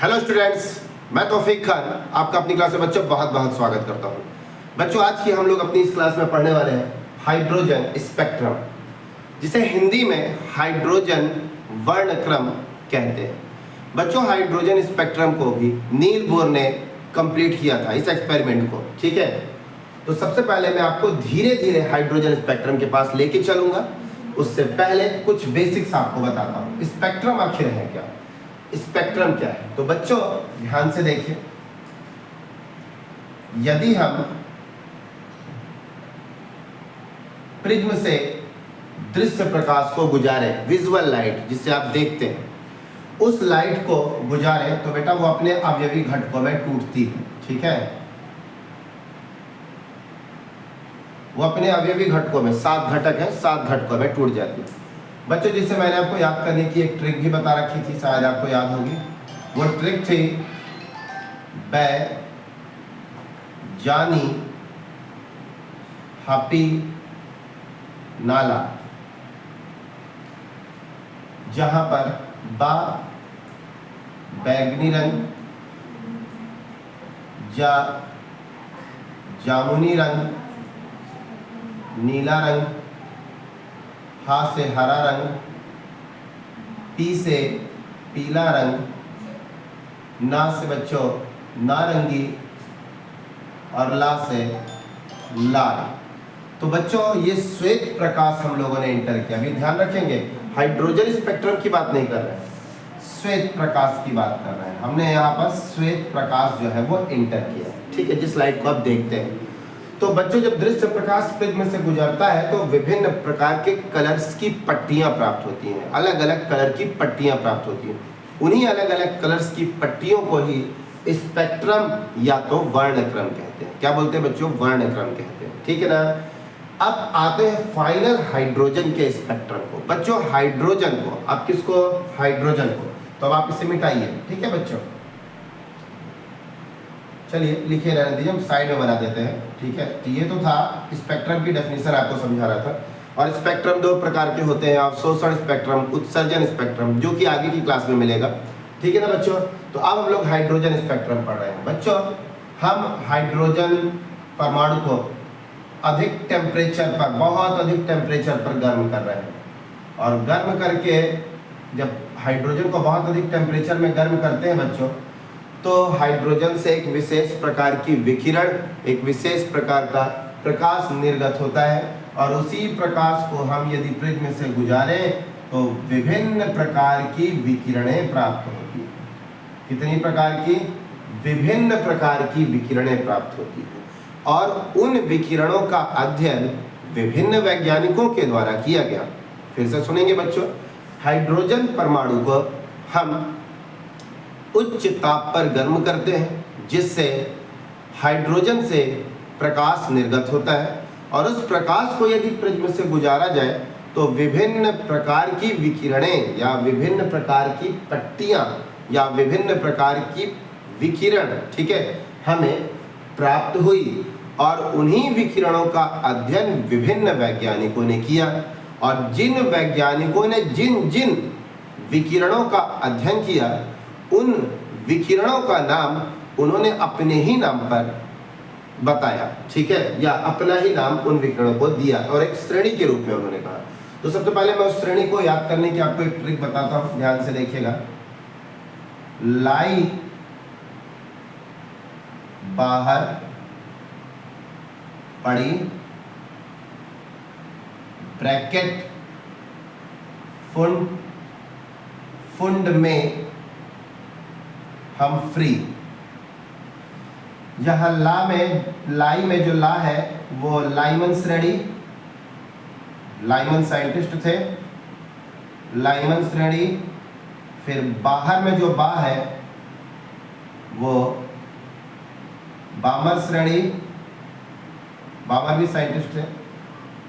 Hello students, मैं तौफीक खान आपका अपनी क्लास में बच्चों बहुत बहुत स्वागत करता हूँ। बच्चों आज की हम लोग अपनी इस क्लास में पढ़ने वाले हैं हाइड्रोजन स्पेक्ट्रम, जिसे हिंदी में हाइड्रोजन वर्णक्रम कहते हैं। बच्चों हाइड्रोजन स्पेक्ट्रम को भी नील बोर ने कंप्लीट किया था इस एक्सपेरिमेंट को, ठीक है। तो सबसे पहले मैं आपको धीरे धीरे हाइड्रोजन स्पेक्ट्रम के पास लेके चलूंगा। उससे पहले कुछ बेसिक्स आपको बताता हूँ। स्पेक्ट्रम आखिर है क्या, स्पेक्ट्रम क्या है? तो बच्चों ध्यान से देखिए, यदि हम प्रिज्म से दृश्य प्रकाश को गुजारे, विजुअल लाइट जिसे आप देखते हैं, उस लाइट को गुजारे तो बेटा वो अपने अवयवी घटकों में टूटती है, ठीक है। वो अपने अवयवी घटकों में 7 घटक है, 7 घटकों में टूट जाती है। बच्चों जिससे मैंने आपको याद करने की एक ट्रिक भी बता रखी थी, शायद आपको याद होगी। वो ट्रिक थी जानी हापी नाला, जहां पर बा बैगनी रंग, जा जामुनी रंग, नीला रंग, हा से हरा रंग, पी से पीला रंग, ना से बच्चों नारंगी और ला से लाल। तो बच्चों ये श्वेत प्रकाश हम लोगों ने इंटर किया। अभी ध्यान रखेंगे, हाइड्रोजन स्पेक्ट्रम की बात नहीं कर रहे हैं, श्वेत प्रकाश की बात कर रहे हैं। हमने यहाँ पर श्वेत प्रकाश जो है वो इंटर किया, ठीक है, जिस लाइट को आप देखते हैं। तो बच्चों जब दृश्य प्रकाश प्रिज्म से गुजरता है तो विभिन्न प्रकार के कलर्स की पट्टियां प्राप्त होती हैं, अलग अलग कलर की पट्टियां प्राप्त होती हैं। उन्हीं अलग अलग कलर्स की पट्टियों को ही स्पेक्ट्रम या तो वर्णक्रम कहते हैं। क्या बोलते हैं बच्चों? वर्णक्रम कहते हैं, ठीक है ना। अब आते हैं फाइनल हाइड्रोजन के स्पेक्ट्रम को। बच्चों हाइड्रोजन को, आप किसको? हाइड्रोजन को। तो अब आप इसे मिटाइए, ठीक है बच्चों। चलिए लिखे रहने दीजिए, हम साइड में बना देते हैं, ठीक है। तो ये तो था स्पेक्ट्रम की डेफिनेशन, आपको समझा रहा था। और स्पेक्ट्रम 2 प्रकार के होते हैं, अवशोषण स्पेक्ट्रम, उत्सर्जन स्पेक्ट्रम, जो कि आगे की क्लास में मिलेगा, ठीक है ना बच्चों। तो अब हम लोग हाइड्रोजन स्पेक्ट्रम पढ़ रहे हैं। बच्चों हम हाइड्रोजन परमाणु को अधिक टेम्परेचर पर, बहुत अधिक टेम्परेचर पर गर्म कर रहे हैं। और गर्म करके जब हाइड्रोजन को बहुत अधिक टेम्परेचर में गर्म करते हैं बच्चों, तो हाइड्रोजन से एक विशेष प्रकार की विकिरण, एक विशेष प्रकार का प्रकाश निर्गत होता है। और उसी प्रकाश को हम यदि प्रिज्म से गुजारें तो विभिन्न प्रकार की विकिरणें प्राप्त होती हैं। कितनी प्रकार की? विभिन्न प्रकार की विकिरणें प्राप्त होती हैं। और उन विकिरणों का अध्ययन विभिन्न वैज्ञानिकों के द्वारा किया गया। फिर से सुनेंगे बच्चों, हाइड्रोजन परमाणु को हम उच्च ताप पर गर्म करते हैं, जिससे हाइड्रोजन से प्रकाश निर्गत होता है। और उस प्रकाश को यदि प्रिज्म से गुजारा जाए तो विभिन्न प्रकार की विकिरणें या विभिन्न प्रकार की पट्टियां या विभिन्न प्रकार की विकिरण, ठीक है, हमें प्राप्त हुई। और उन्हीं विकिरणों का अध्ययन विभिन्न वैज्ञानिकों ने किया। और जिन वैज्ञानिकों ने जिन जिन विकिरणों का अध्ययन किया, उन विकिरणों का नाम उन्होंने अपने ही नाम पर बताया, ठीक है, या अपना ही नाम उन विकिरणों को दिया और एक श्रेणी के रूप में उन्होंने कहा। तो सबसे पहले मैं उस श्रेणी को याद करने की आपको एक ट्रिक बताता हूं, ध्यान से देखिएगा। लाई बाहर पड़ी, ब्रैकेट फुंड, फुंड में हम फ्री। यहाँ ला में, लाई में जो ला है वो लाइमन श्रेणी, लाइमन साइंटिस्ट थे, लाइमन श्रेणी। फिर बाहर में जो बा है वो बामर श्रेणी, बामर भी साइंटिस्ट थे।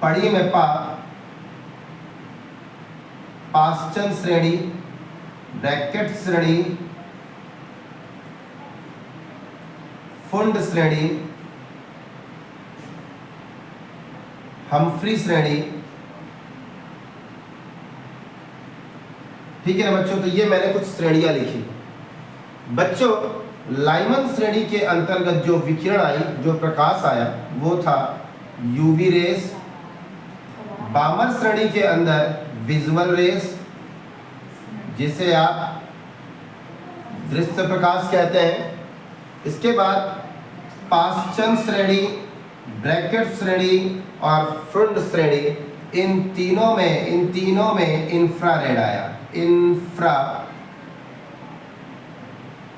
पड़ी में पा, पाश्चन श्रेणी, ब्रैकेट श्रेणी, फुंड श्रेणी, हमफ्री श्रेणी, ठीक है ना बच्चों। तो ये मैंने कुछ श्रेणियां लिखी। बच्चों लाइमन श्रेणी के अंतर्गत जो विकिरण आई, जो प्रकाश आया, वो था यूवी रेस। बामर श्रेणी के अंदर विजुअल रेस, जिसे आप दृश्य प्रकाश कहते हैं। इसके बाद पाश्चन श्रेणी, ब्रैकेट श्रेणी और फ्रुंड श्रेणी, इन तीनों में इंफ्रारेड आया।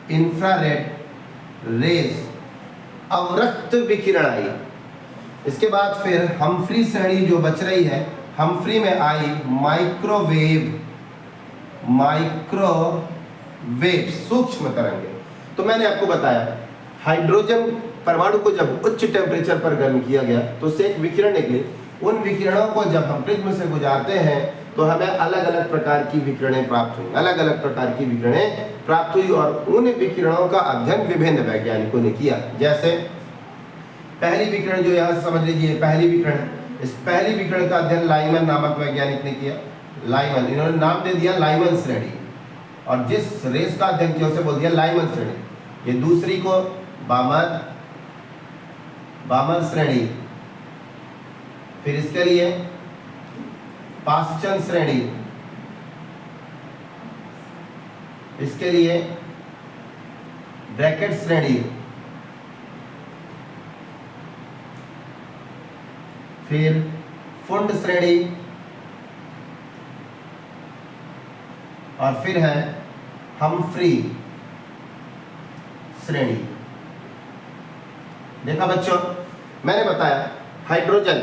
इंफ्रारेड रेस, अवरक्त विकिरण आई। इसके बाद फिर हम्फ्री श्रेणी जो बच रही है, हम्फ्री में आई माइक्रोवेव, सूक्ष्म तरंगें। तो मैंने आपको बताया हाइड्रोजन परमाणु को जब उच्च टेम्परेचर पर गर्म किया गया तो उससे एक विकिरण निकली। उन विकिरणों को जब हम प्रिज्म से गुजारते हैं तो हमें अलग अलग प्रकार की विकिरणें प्राप्त हुई, और उन विकिरणों का अध्ययन विभिन्न वैज्ञानिकों ने किया। जैसे पहली विकिरण जो यहाँ से समझ लीजिए, पहली विकिरण है, इस पहली विकिरण का अध्ययन लाइमन नामक वैज्ञानिक ने किया। लाइमन, इन्होंने नाम दे दिया लाइमन श्रेणी, और जिस रेस का अध्ययन किया उसे बोल दिया लाइमन श्रेणी। ये दूसरी को बामर श्रेणी, फिर इसके लिए पाश्चन श्रेणी, इसके लिए ब्रैकेट श्रेणी, फिर फुंड श्रेणी, और फिर है हम्फ्री श्रेणी। देखा बच्चों, मैंने बताया हाइड्रोजन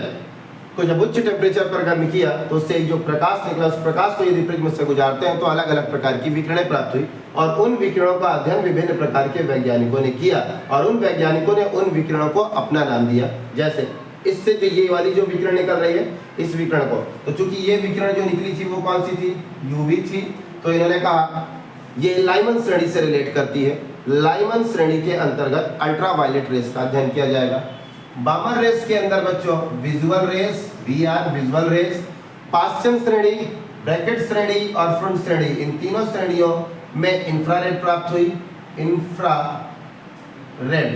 को जब उच्च टेम्परेचर पर गर्म किया तो उससे जो प्रकाश निकला, उस प्रकाश को यदि प्रिज्म से गुजारते हैं तो अलग अलग प्रकार की विकिरणें प्राप्त हुई, और उन विकिरणों का अध्ययन विभिन्न प्रकार के वैज्ञानिकों ने किया, और उन वैज्ञानिकों ने उन विकिरणों को अपना नाम दिया। जैसे इससे जो ये वाली जो विकिरण निकल रही है, इस विकिरण को, तो चूंकि ये विकिरण जो निकली थी वो कौन सी थी, यूवी थी, तो इन्होंने कहा ये लाइमन श्रेणी से रिलेट करती है। लाइमन श्रेणी के अंतर्गत अल्ट्रावायलेट रेस का अध्ययन किया जाएगा। बामर रेस के अंदर बच्चों विजुअल रेस, विजुअल रेस, पाश्चन श्रेणी, ब्रैकेट श्रेणी और फ्रंट श्रेणी, इन तीनों श्रेणियों में इंफ्रारेड प्राप्त हुई। इंफ्रारेड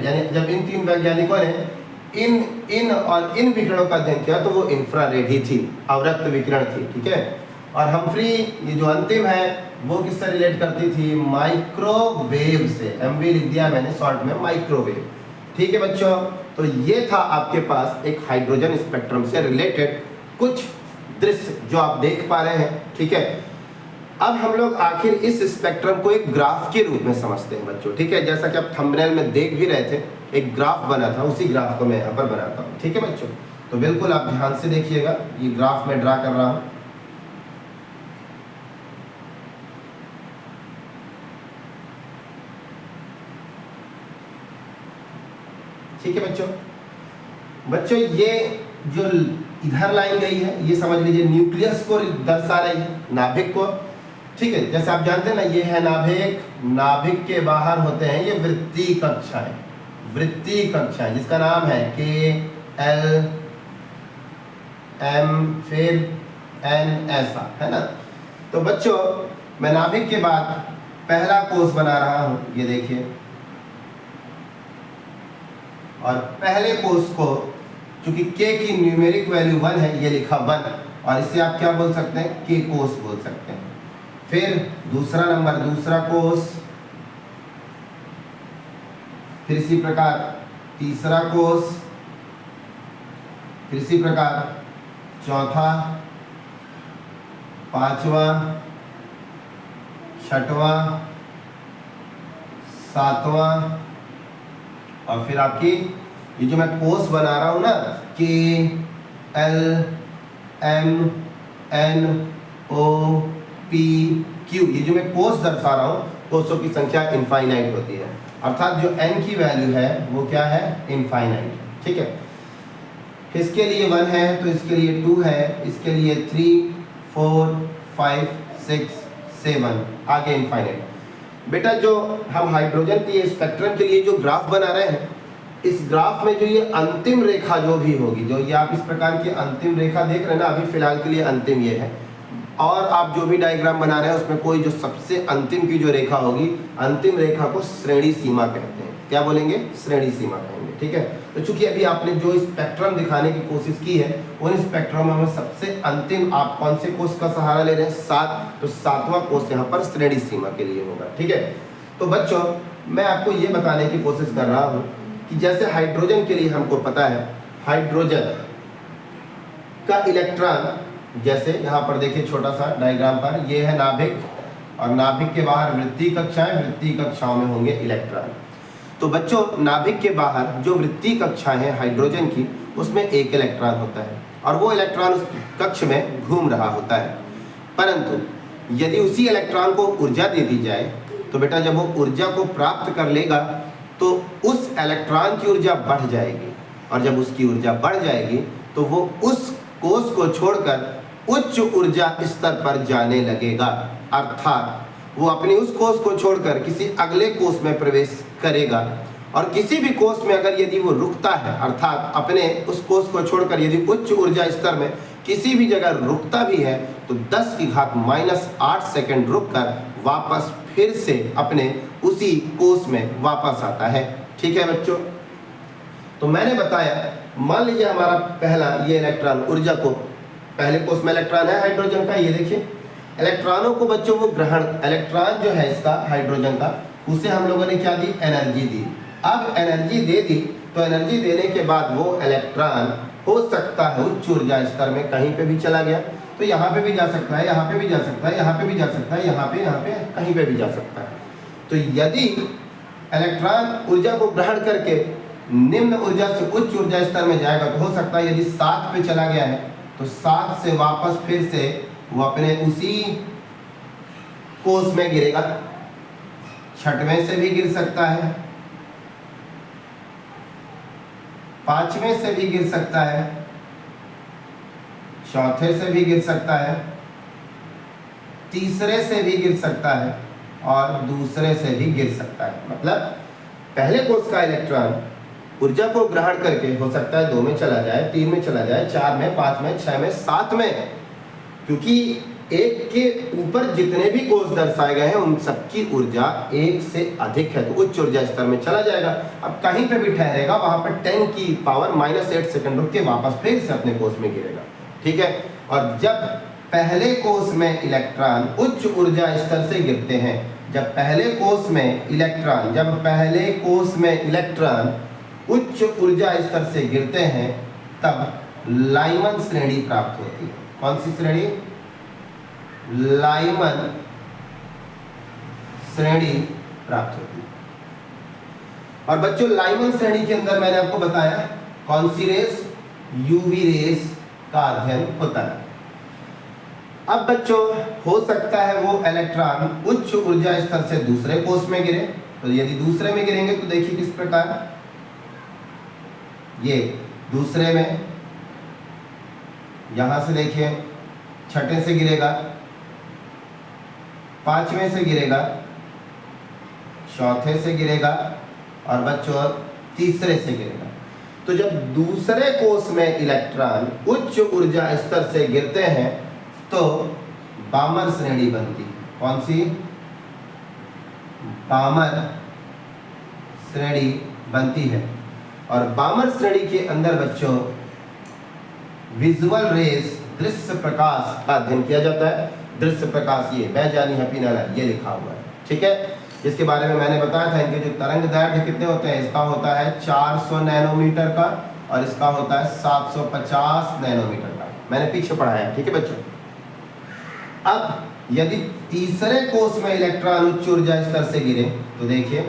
यानी जब इन तीन वैज्ञानिकों ने इन विकिरणों का अध्ययन किया तो वो इंफ्रारेड ही थी, अवरक्त विकिरण थी, ठीक है। और हम्फ्री ये जो अंतिम है वो किससे रिलेट करती थी, माइक्रोवेव से। एमवी लिख दिया मैंने शॉर्ट में, माइक्रोवेव, ठीक है बच्चों। तो ये था आपके पास एक हाइड्रोजन स्पेक्ट्रम से रिलेटेड कुछ दृश्य जो आप देख पा रहे हैं, ठीक है। अब हम लोग आखिर इस स्पेक्ट्रम को एक ग्राफ के रूप में समझते हैं बच्चों, ठीक है। जैसा कि आप थंबनेल में देख भी रहे थे, एक ग्राफ बना था, उसी ग्राफ को मैं यहाँ पर बनाता हूँ, ठीक है बच्चों। तो बिल्कुल आप ध्यान से देखिएगा, ये ग्राफ में ड्रा कर रहा हूँ। ठीक है बच्चों, ये जो इधर लाइन गई है ये समझ लीजिए न्यूक्लियस को दर्शा रही है, नाभिक को, ठीक है। जैसे आप जानते हैं ना, ये है नाभिक, नाभिक के बाहर होते हैं ये वृत्तीय कक्षाएं, जिसका नाम है KL M फिर N, ऐसा है ना। तो बच्चों मैं नाभिक के बाद पहला कोष बना रहा हूं, ये देखिए, और पहले कोष को चूंकि K की न्यूमेरिक वैल्यू 1 है, ये लिखा 1, और इसे आप क्या बोल सकते हैं, K कोष बोल सकते हैं। फिर दूसरा नंबर, दूसरा कोष, फिर इसी प्रकार तीसरा कोष, फिर इसी प्रकार चौथा, पांचवा, छठवां, सातवां, और फिर आपकी ये जो मैं कोष बना रहा हूं ना, KL M N O P Q, ये जो मैं कोष दर्शा रहा हूं, कोषों की संख्या इनफाइनाइट होती है, अर्थात जो n की वैल्यू है वो क्या है, इनफाइनाइट, ठीक है। इसके लिए 1 है तो इसके लिए 2 है, इसके लिए 3 4 5 6 7, आगे इनफाइनाइट। बेटा जो हम हाइड्रोजन के स्पेक्ट्रम के लिए जो ग्राफ बना रहे हैं, इस ग्राफ में जो ये अंतिम रेखा जो भी होगी, जो ये आप इस प्रकार की अंतिम रेखा देख रहे हैं ना, अभी फिलहाल के लिए अंतिम ये है, और आप जो भी डायग्राम बना रहे हैं उसमें कोई जो सबसे अंतिम की जो रेखा होगी, अंतिम रेखा को श्रेणी सीमा कहते हैं। क्या बोलेंगे? श्रेणी सीमा कहेंगे। ठीक है, तो चूंकि अभी आपने जो स्पेक्ट्रम दिखाने की कोशिश की है उन स्पेक्ट्रम में सबसे अंतिम आप कौन से कोष का सहारा ले रहे हैं? 7, तो 7वां कोष यहाँ पर श्रेणी सीमा के लिए होगा। ठीक है, तो बच्चों मैं आपको ये बताने की कोशिश कर रहा हूँ कि जैसे हाइड्रोजन के लिए हमको पता है, हाइड्रोजन का इलेक्ट्रॉन, जैसे यहाँ पर देखिए छोटा सा डायग्राम पर, ये है नाभिक और नाभिक के बाहर वृत्तीय कक्षाएं, वृत्तीय कक्षाओं में होंगे इलेक्ट्रॉन। तो बच्चों नाभिक के बाहर जो वृत्तीय कक्षाएं हैं हाइड्रोजन की, उसमें एक इलेक्ट्रॉन होता है और वो इलेक्ट्रॉन उस कक्ष में घूम रहा होता है। परंतु यदि उसी इलेक्ट्रॉन को ऊर्जा दे दी जाए तो बेटा जब वो ऊर्जा को प्राप्त कर लेगा तो उस इलेक्ट्रॉन की ऊर्जा बढ़ जाएगी, और जब उसकी ऊर्जा बढ़ जाएगी तो वो उस कोष को छोड़कर उच्च ऊर्जा स्तर पर जाने लगेगा, अर्थात वो अपनी उस कोष को छोड़कर किसी अगले कोष में प्रवेश करेगा। और किसी भी कोष में अगर यदि वो रुकता है, अर्थात अपने उस कोष को छोड़कर यदि उच्च ऊर्जा स्तर में किसी भी जगह रुकता भी है तो 10⁻⁸ सेकंड रुककर वापस फिर से अपने उसी कोष में वापस आता है। ठीक है बच्चों, तो मैंने बताया, मान लीजिए हमारा पहला ये इलेक्ट्रॉन ऊर्जा को, पहले कोष में इलेक्ट्रॉन है हाइड्रोजन का, ये देखिए इलेक्ट्रॉनों को बच्चों वो ग्रहण, इलेक्ट्रॉन जो है इसका हाइड्रोजन का, उसे हम लोगों ने क्या दी? एनर्जी दी। अब एनर्जी दे दी तो एनर्जी देने के बाद वो इलेक्ट्रॉन हो सकता है उच्च ऊर्जा स्तर में कहीं पे भी चला गया, तो यहाँ पे भी जा सकता है, यहाँ पे भी जा सकता है, यहाँ पे भी जा सकता है, यहाँ पे कहीं पे भी जा सकता है। तो यदि इलेक्ट्रॉन ऊर्जा को ग्रहण करके निम्न ऊर्जा से उच्च ऊर्जा स्तर में जाएगा तो हो सकता है यदि 7 पे चला गया है तो 7 से वापस फिर से वो अपने उसी कोष में गिरेगा। 6वें से भी गिर सकता है, 5वें से भी गिर सकता है, 4थे से भी गिर सकता है, 3रे से भी गिर सकता है और दूसरे से भी गिर सकता है। मतलब पहले कोष का इलेक्ट्रॉन ऊर्जा को ग्रहण करके हो सकता है 2 में चला जाए, 3 में चला जाए, 4 में, 5 में, 6 में, 7 में, क्योंकि एक के ऊपर जितने भी कोष दर्शाए गए हैं उन सबकी ऊर्जा 1 से अधिक है तो उच्च ऊर्जा स्तर में चला जाएगा। अब कहीं पे भी ठहरेगा वहां पर 10⁻⁸ सेकंड रुक के वापस फिर से अपने कोष में गिरेगा। ठीक है, और जब पहले कोष में इलेक्ट्रॉन उच्च ऊर्जा स्तर से गिरते हैं, जब पहले कोष में इलेक्ट्रॉन उच्च ऊर्जा स्तर से गिरते हैं तब लाइमन श्रेणी प्राप्त होती है। कौन सी श्रेणी? लाइमन श्रेणी प्राप्त होती है। और बच्चों लाइमन श्रेणी के अंदर मैंने आपको बताया कौन सी रेस? यूवी रेस का अध्ययन होता है। अब बच्चों हो सकता है वो इलेक्ट्रॉन उच्च ऊर्जा स्तर से दूसरे कोष में गिरे, तो यदि दूसरे में गिरेंगे तो देखिए किस प्रकार, ये दूसरे में, यहां से देखिए 6ठे से गिरेगा, 5वें से गिरेगा, 4थे से गिरेगा और बच्चों 3रे से गिरेगा। तो जब दूसरे कोष में इलेक्ट्रॉन उच्च ऊर्जा स्तर से गिरते हैं तो बामर श्रेणी बनती है। कौन सी? बामर श्रेणी बनती है। और बामर श्रेणी के अंदर बच्चों विजुअल रेस, दृश्य प्रकाश का अध्ययन किया जाता है। दृश्य प्रकाश ये बैजानी हैप्पी नाला ये लिखा हुआ है। ठीक है, जिसके बारे में मैंने बताया था इनके जो तरंग दैर्घ्य कितने होते हैं, इसका होता है 400 नैनोमीटर का और इसका होता है 750 नैनोमीटर का, मैंने पीछे पढ़ाया है। ठीक है बच्चों, अब यदि तीसरे कोष में इलेक्ट्रॉन उच्च ऊर्जा स्तर से गिरे तो देखिए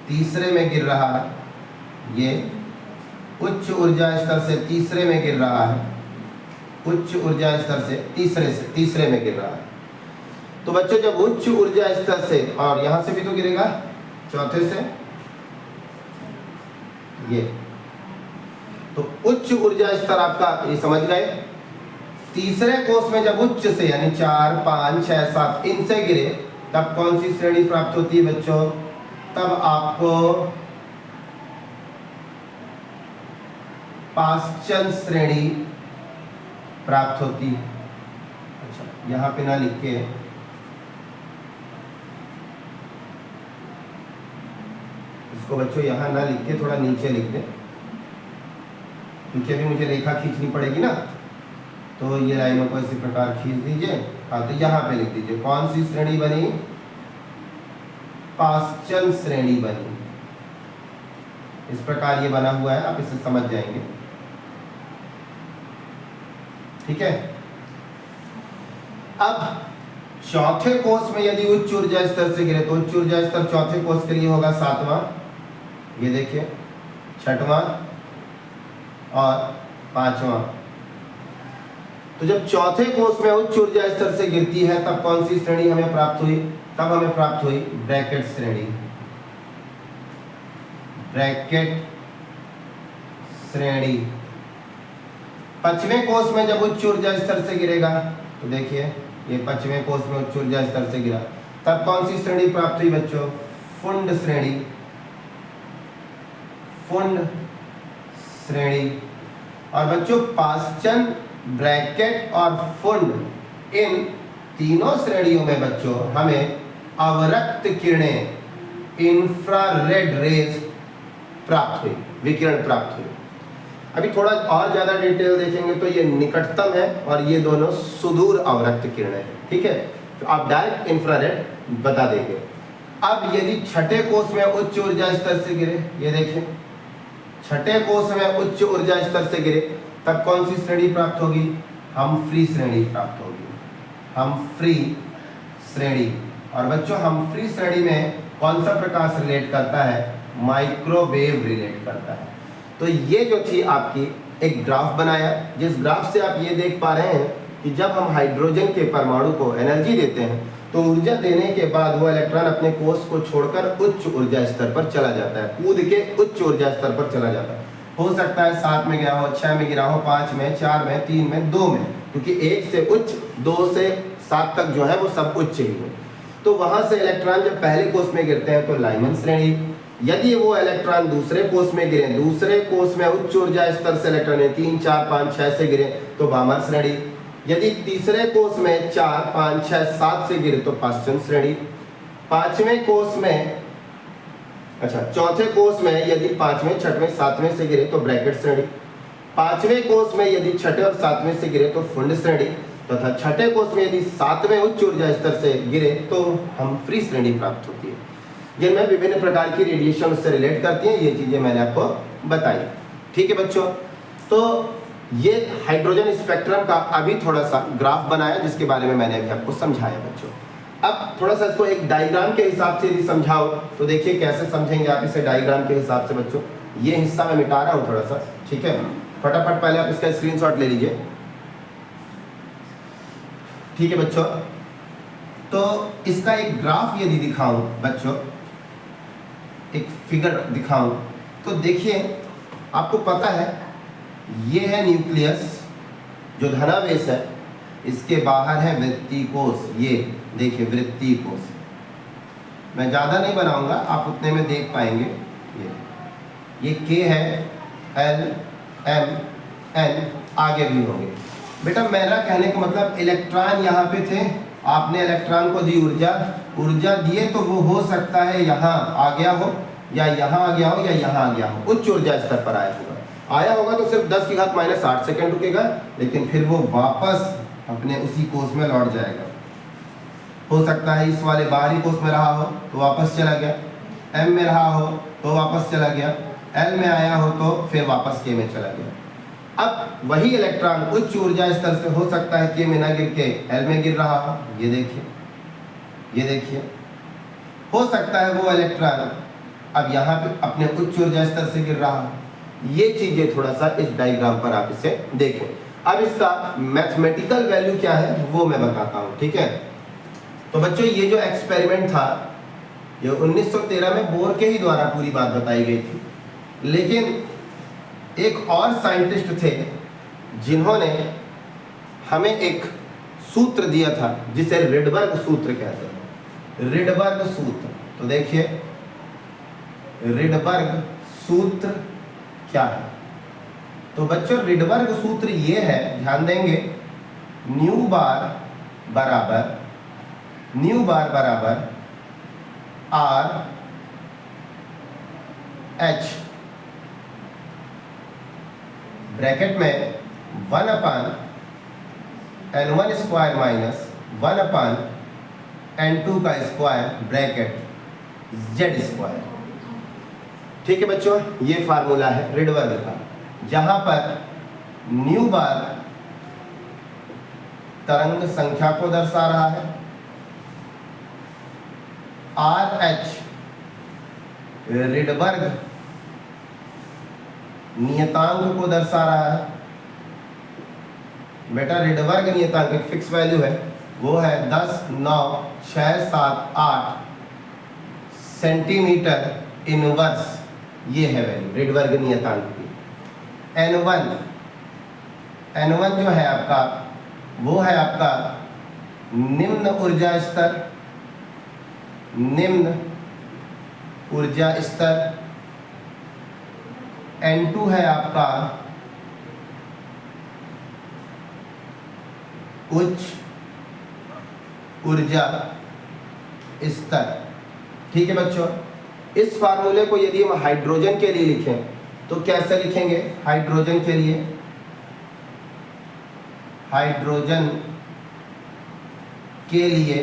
तीसरे में गिर रहा है, ये उच्च ऊर्जा स्तर से तीसरे में गिर रहा है, उच्च ऊर्जा स्तर से तीसरे में गिर रहा है। तो बच्चों जब उच्च ऊर्जा स्तर से, और यहां से भी तो गिरेगा 4थे से, ये तो उच्च ऊर्जा स्तर आपका ये समझ गए। तीसरे कोष में जब उच्च से यानी 4, 5, 6, 7 इनसे गिरे तब कौन सी श्रेणी प्राप्त होती है बच्चों? तब आपको पाश्चन श्रेणी प्राप्त होती है। यहाँ पे ना लिख के इसको बच्चों यहाँ ना लिख के थोड़ा नीचे लिख दें, क्योंकि अभी मुझे रेखा खींचनी पड़ेगी ना, तो ये लाइनों को इसी प्रकार खींच दीजिए। हाँ, तो यहाँ पे लिख दीजिए कौन सी श्रेणी बनी, पाश्चन श्रेणी बनी। इस प्रकार ये बना हुआ है, आप इसे समझ जाएंगे। ठीक है। अब चौथे कोष में यदि उच्च ऊर्जा स्तर से गिरे तो उच्च ऊर्जा स्तर चौथे कोष के लिए होगा 7वां, ये देखिए 6वां और 5वां। तो जब चौथे कोष में उच्च ऊर्जा स्तर से गिरती है तब कौन सी श्रेणी हमें प्राप्त हुई, तब हमें प्राप्त हुई ब्रैकेट श्रेणी। ब्रैकेट श्रेणी। पांचवें कोष में जब उच्च ऊर्जा स्तर से गिरेगा तो देखिए ये पांचवें कोष में उच्च ऊर्जा स्तर से गिरा, तब कौन सी श्रेणी प्राप्त हुई बच्चों, फुंड श्रेणी। फुंड श्रेणी। और बच्चों पाश्चन, ब्रैकेट और फुंड, इन तीनों श्रेणियों में बच्चों हमें अवरक्त किरणें, इंफ्रारेड रेज प्राप्त हुई, विकिरण प्राप्त हुई। अभी थोड़ा और ज्यादा डिटेल देखेंगे तो ये निकटतम है और ये दोनों सुदूर अवरक्त किरणें हैं। ठीक है, तो आप डायरेक्ट इंफ्रारेड बता देंगे। अब यदि छठे कोष में उच्च ऊर्जा स्तर से गिरे, ये देखिए छठे कोष में उच्च ऊर्जा स्तर से गिरे तब कौन सी श्रेणी प्राप्त होगी, हम्फ्री श्रेणी प्राप्त होगी। हम्फ्री श्रेणी। और बच्चों हम्फ्री श्रेणी में कौन सा प्रकाश रिलेट करता है, माइक्रोवेव रिलेट करता है। तो ये जो थी आपकी एक ग्राफ बनाया, जिस ग्राफ से आप ये देख पा रहे हैं कि जब हम हाइड्रोजन के परमाणु को एनर्जी देते हैं तो ऊर्जा देने के बाद वो इलेक्ट्रॉन अपने कोष को छोड़कर उच्च ऊर्जा स्तर पर चला जाता है, कूद के उच्च ऊर्जा स्तर पर चला जाता है। हो सकता है 7 में गिरा हो, 6 में गिरा हो, 5 में, 4 में, 3 में, 2 में, क्योंकि 1 से उच्च, 2 से 7 तक जो है वो सब उच्च ही है। तो वहां से इलेक्ट्रॉन जब पहले कोष में गिरते हैं तो लाइमन श्रेणी। यदि वो इलेक्ट्रॉन दूसरे कोष में गिरे, दूसरे कोष में उच्च ऊर्जा स्तर से इलेक्ट्रॉन 3, 4, 5, 6 से गिरे तो बामर श्रेणी। यदि तीसरे कोष में 4, 5, 6, 7 से गिरे तो पाश्चन श्रेणी। पांचवें कोष में, अच्छा चौथे कोष में यदि 5वें, 6वें, 7वें से गिरे तो ब्रैकेट श्रेणी। पांचवें कोष में यदि 6ठे और 7वें से गिरे तो फुंड श्रेणी, तथा छठे कोष में यदि 7वें उच्च ऊर्जा स्तर से गिरे तो हम्फ्री श्रेणी प्राप्त होती है, जिनमें विभिन्न प्रकार की रेडिएशन उससे रिलेट करती हैं। ये चीजें मैंने आपको बताई। ठीक है बच्चों, तो ये हाइड्रोजन स्पेक्ट्रम का अभी थोड़ा सा ग्राफ बनाया जिसके बारे में मैंने अभी आपको समझाया बच्चों। अब थोड़ा सा इसको एक डायग्राम के हिसाब से यदि समझाओ तो देखिए कैसे समझेंगे आप इसे डायग्राम के हिसाब से बच्चों। ये हिस्सा मैं मिटा रहा हूँ थोड़ा सा, ठीक है, फटाफट पहले आप इसका स्क्रीनशॉट ले लीजिए। ठीक है बच्चों, तो इसका एक ग्राफ यदि दिखाऊं बच्चों, एक फिगर दिखाऊं तो देखिए आपको पता है ये है न्यूक्लियस जो धनावेश है, इसके बाहर है वृत्तीय कोष। ये देखिए वृत्तीय कोष, मैं ज़्यादा नहीं बनाऊंगा, आप उतने में देख पाएंगे। ये K है, L, M, N आगे भी होंगे। बेटा मेरा कहने का मतलब इलेक्ट्रॉन यहाँ पे थे, आपने इलेक्ट्रॉन को दी ऊर्जा दिए तो वो हो सकता है यहाँ आ गया हो या यहाँ आ गया हो या यहाँ आ गया हो, उच्च ऊर्जा स्तर पर आया होगा तो सिर्फ 10⁻⁸ सेकेंड रुकेगा, लेकिन फिर वो वापस अपने उसी कोष में लौट जाएगा। हो सकता है इस वाले बाहरी कोष में रहा हो तो वापस चला गया, M में रहा हो तो वापस चला गया, L में आया हो तो फिर वापस K में चला गया। अब वही इलेक्ट्रॉन उच्च ऊर्जा स्तर से हो सकता है K में ना गिर के L में गिर रहा हो, ये देखिए हो सकता है वो इलेक्ट्रॉन अब यहाँ पे अपने उच्च ऊर्जा स्तर से गिर रहा हो। ये चीजें थोड़ा सा इस डायग्राम पर आप इसे देखें। अब इसका मैथमेटिकल वैल्यू क्या है वो मैं बताता हूँ, ठीक है। तो बच्चों ये जो एक्सपेरिमेंट था ये 1913 में बोर के ही द्वारा पूरी बात बताई गई थी, लेकिन एक और साइंटिस्ट थे जिन्होंने हमें एक सूत्र दिया था जिसे रिडबर्ग सूत्र कहते हैं। रिडबर्ग सूत्र, तो देखिए रिडबर्ग सूत्र क्या है। तो बच्चों रिडबर्ग सूत्र ये है, ध्यान देंगे, न्यू बार बराबर न्यू बार बराबर आर एच ब्रैकेट में 1/n1 स्क्वायर माइनस 1/n2 का स्क्वायर ब्रैकेट z स्क्वायर। ठीक है बच्चों, ये फार्मूला है रिडवर्ग का, जहां पर न्यू बार तरंग संख्या को दर्शा रहा है, आर एच रिडवर्ग नियतांक को दर्शा रहा है। बेटा रिडवर्ग नियतांक एक फिक्स वैल्यू है, वो है 10, 9, 6, 7, 8 सेंटीमीटर इनवर्स, ये है वैल्यू रिडवर्ग नियतांक की। n1 जो है आपका, वो है आपका निम्न ऊर्जा स्तर, निम्न ऊर्जा स्तर। n2 है आपका उच्च ऊर्जा स्तर। ठीक है बच्चों, इस फार्मूले को यदि हम हाइड्रोजन के लिए लिखें तो कैसे लिखेंगे? हाइड्रोजन के लिए, हाइड्रोजन के लिए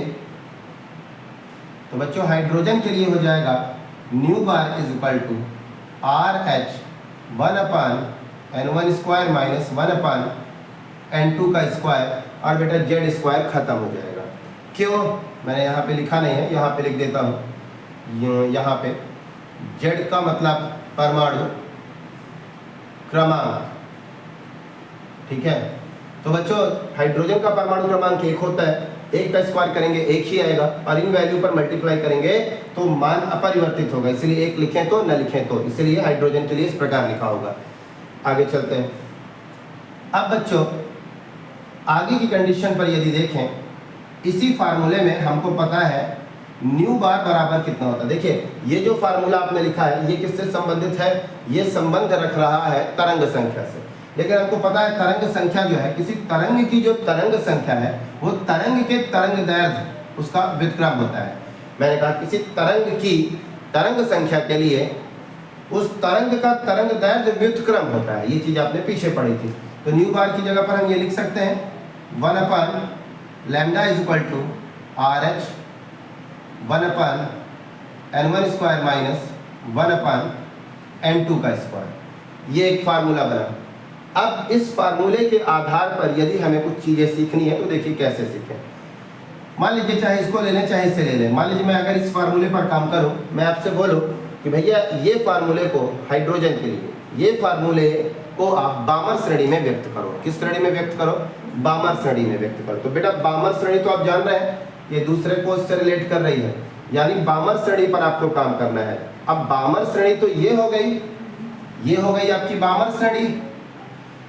तो बच्चों हाइड्रोजन के लिए हो जाएगा nu bar is equal to R H 1/n1 square minus 1/n2 का स्क्वायर, और बेटा जेड स्क्वायर खत्म हो जाएगा। क्यों? मैंने यहाँ पे लिखा नहीं है, यहाँ पे लिख देता हूँ। यहाँ पे जेड का मतलब परमाणु क्रमांक। ठीक है, तो बच्चों हाइड्रोजन का परमाणु क्रमांक 1 होता है, 1 का स्क्वायर करेंगे 1 ही आएगा, और इन वैल्यू पर मल्टीप्लाई करेंगे तो मान अपरिवर्तित होगा, इसलिए 1 लिखें तो न लिखें तो, इसलिए हाइड्रोजन के लिए इस प्रकार लिखा होगा। आगे चलते हैं। अब बच्चों आगे की कंडीशन पर यदि देखें, इसी फार्मूले में हमको पता है न्यू बार बराबर कितना होता है। देखिए ये जो फार्मूला आपने लिखा है ये किससे संबंधित है? ये संबंध रख रहा है तरंग संख्या से, लेकिन आपको पता है तरंग संख्या जो है, किसी तरंग की जो तरंग संख्या है वो तरंग के तरंग दैर्ध्य उसका व्युत्क्रम होता है। मैंने कहा किसी तरंग की तरंग संख्या के लिए उस तरंग का तरंग दैर्ध्य व्युत्क्रम होता है, ये चीज आपने पीछे पढ़ी थी। तो न्यू बार की जगह पर हम ये लिख सकते हैं 1/λ is equal to R H 1/n1 square minus 1/n2 का स्क्वायर। ये एक फार्मूला बना। अब इस फार्मूले के आधार पर यदि हमें कुछ चीजें सीखनी है तो देखिए कैसे सीखें। मान लीजिए चाहे इसको ले लें चाहे इसे ले लें। मान लीजिए मैं अगर इस फार्मूले पर काम करूं, मैं आपसे बोलूं कि भैया ये फार्मूले को हाइड्रोजन के लिए, ये फार्मूले को आप बामर श्रेणी में व्यक्त करो। किस श्रेणी में व्यक्त करो? बामर श्रेणी में व्यक्त करो। तो बेटा बामर श्रेणी तो आप जान रहे हैं ये दूसरे को इससे रिलेट कर रही है, यानी बामर श्रेणी पर आपको काम करना है। अब बामर श्रेणी तो ये हो गई, ये हो गई आपकी बामर श्रेणी,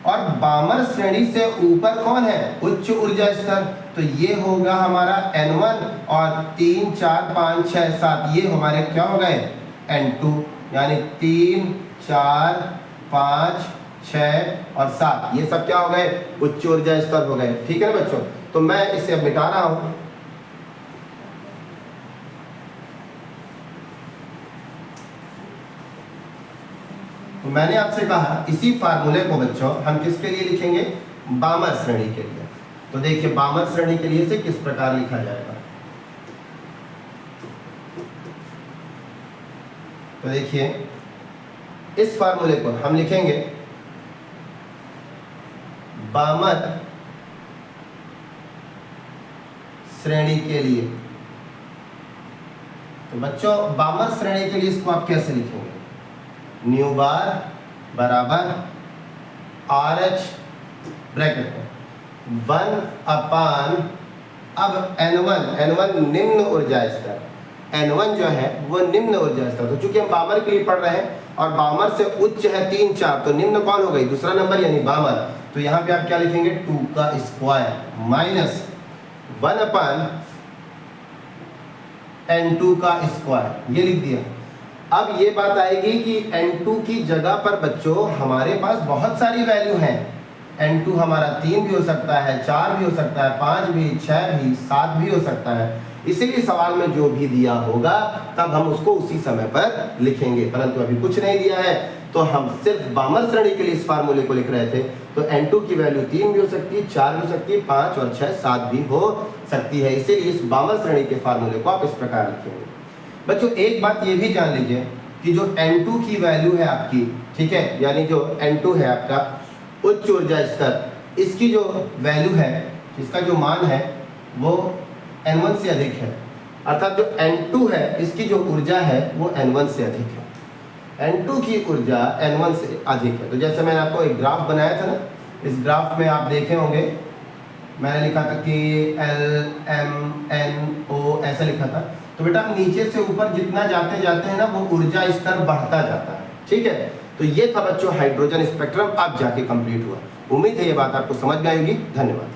और बामर श्रेणी से ऊपर कौन है? उच्च ऊर्जा स्तर। तो ये होगा हमारा n1, और 3, 4, 5, 6, 7 ये हमारे क्या हो गए? n2, यानी 3, 4, 5, 6 और 7 ये सब क्या हो गए? उच्च ऊर्जा स्तर हो गए। ठीक है ना बच्चों? तो मैं इसे अब मिटा रहा हूं। तो मैंने आपसे कहा इसी फार्मूले को बच्चों हम किसके लिए लिखेंगे? बामर श्रेणी के लिए। तो देखिए बामर श्रेणी के लिए इसे किस प्रकार लिखा जाएगा। तो देखिए इस फार्मूले को हम लिखेंगे बामर श्रेणी के लिए। तो बच्चों बामर श्रेणी के लिए इसको आप कैसे लिखेंगे? न्यू बार बराबर आर एच ब्रैकेट में 1/, अब n1 निम्न ऊर्जा स्तर, n1 जो है वो निम्न ऊर्जा स्तर। तो चूंकि हम बामर के लिए पढ़ रहे हैं और बामर से उच्च है 3, 4, तो निम्न कौन हो गई? दूसरा नंबर यानी बामर। तो यहाँ पे आप क्या लिखेंगे? 2 का स्क्वायर माइनस 1/n2 का स्क्वायर, ये लिख दिया। अब ये बात आएगी कि n2 की जगह पर बच्चों हमारे पास बहुत सारी वैल्यू हैं, N2 हमारा 3 भी हो सकता है, 4 भी हो सकता है, 5 भी, 6 भी, 7 भी हो सकता है। इसीलिए सवाल में जो भी दिया होगा तब हम उसको उसी समय पर लिखेंगे, परंतु अभी कुछ नहीं दिया है तो हम सिर्फ बामर श्रेणी के लिए इस फार्मूले को लिख रहे थे। तो N2 की वैल्यू 3 भी हो सकती है, 4 भी हो सकती है, 5 और 6 7 भी हो सकती है। इसीलिए इस बामर श्रेणी के फार्मूले को आप इस प्रकार लिखेंगे। बच्चों एक बात ये भी जान लीजिए कि जो N2 की वैल्यू है आपकी, ठीक है, यानी जो N2 है आपका उच्च ऊर्जा स्तर, इसकी जो वैल्यू है, इसका जो मान है वो N1 से अधिक है, अर्थात जो N2 है इसकी जो ऊर्जा है वो N1 से अधिक है। N2 की ऊर्जा N1 से अधिक है। तो जैसे मैंने आपको एक ग्राफ बनाया था ना, इस ग्राफ में आप देखे होंगे मैंने लिखा था कि LMNO ऐसा लिखा था। तो बेटा आप नीचे से ऊपर जितना जाते जाते हैं ना वो ऊर्जा स्तर बढ़ता जाता है, ठीक है। तो ये था बच्चों हाइड्रोजन स्पेक्ट्रम, अब जाके कंप्लीट हुआ। उम्मीद है ये बात आपको समझ में आएगी। धन्यवाद।